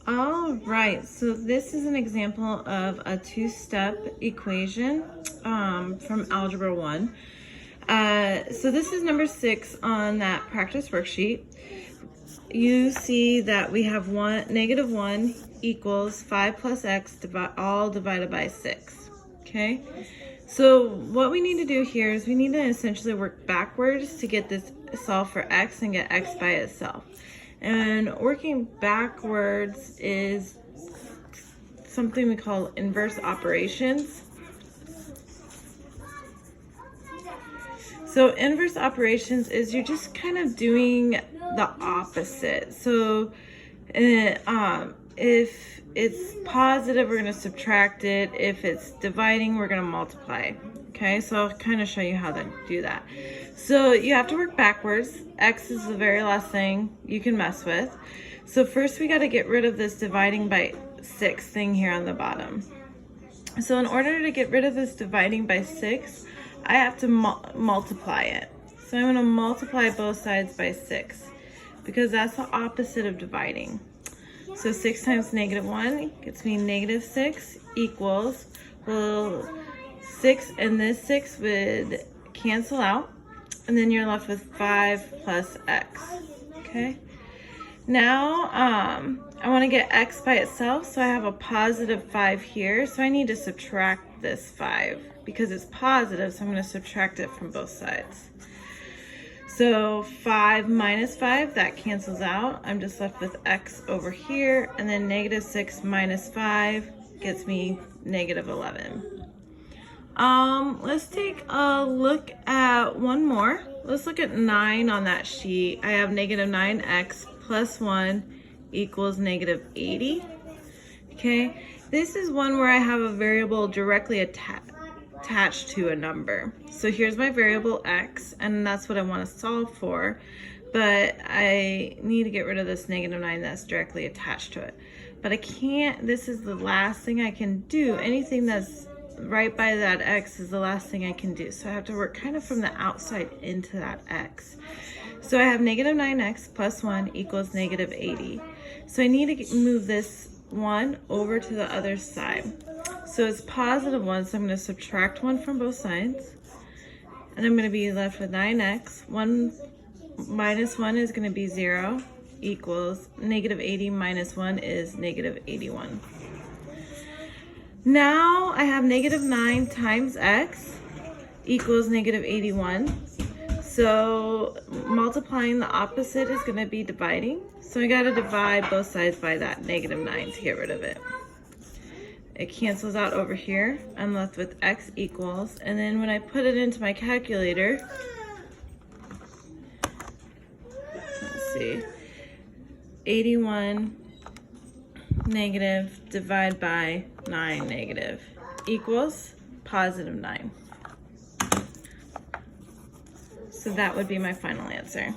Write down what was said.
All right, so this is an example of a two-step equation from Algebra 1. So this is number 6 on that practice worksheet. You see that we have -1 equals 5 plus x all divided by 6, okay? So what we need to do here is we need to essentially work backwards to get this solve for x and get x by itself. And working backwards is something we call inverse operations. So inverse operations is you're just kind of doing the opposite. So if it's positive, we're going to subtract it. If it's dividing, we're going to multiply. Okay, so I'll kind of show you how to do that. So you have to work backwards. X is the very last thing you can mess with. So first we got to get rid of this dividing by 6 thing here on the bottom. So in order to get rid of this dividing by 6, I have to multiply it. So I'm going to multiply both sides by 6 because that's the opposite of dividing. So 6 times -1 gets me -6 equals, well, 6 and this 6 would cancel out, and then you're left with 5 plus x, okay? Now, I want to get x by itself, so I have a positive 5 here, so I need to subtract this 5 because it's positive, so I'm going to subtract it from both sides. So 5 minus 5, that cancels out. I'm just left with x over here, and then -6 minus 5 gets me -11. Let's take a look at one more. Let's look at 9 on that sheet. I have -9x plus 1 equals -80. Okay, this is one where I have a variable directly attached to a number. So here's my variable x, and that's what I want to solve for, but I need to get rid of this -9 that's directly attached to it. But I can't, this is the last thing I can do. Anything that's right by that x is the last thing I can do. So I have to work kind of from the outside into that x. So I have -9x plus 1 equals -80. So I need to move this 1 over to the other side. So it's positive 1, so I'm going to subtract 1 from both sides. And I'm going to be left with 9x. 1 minus 1 is going to be 0 equals -80 minus 1 is -81. Now I have -9 times x equals -81. So multiplying the opposite is going to be dividing. So I got to divide both sides by that -9 to get rid of it. It cancels out over here. I'm left with x equals, and then when I put it into my calculator, let's see, 81 negative divided by 9 negative equals +9. So that would be my final answer.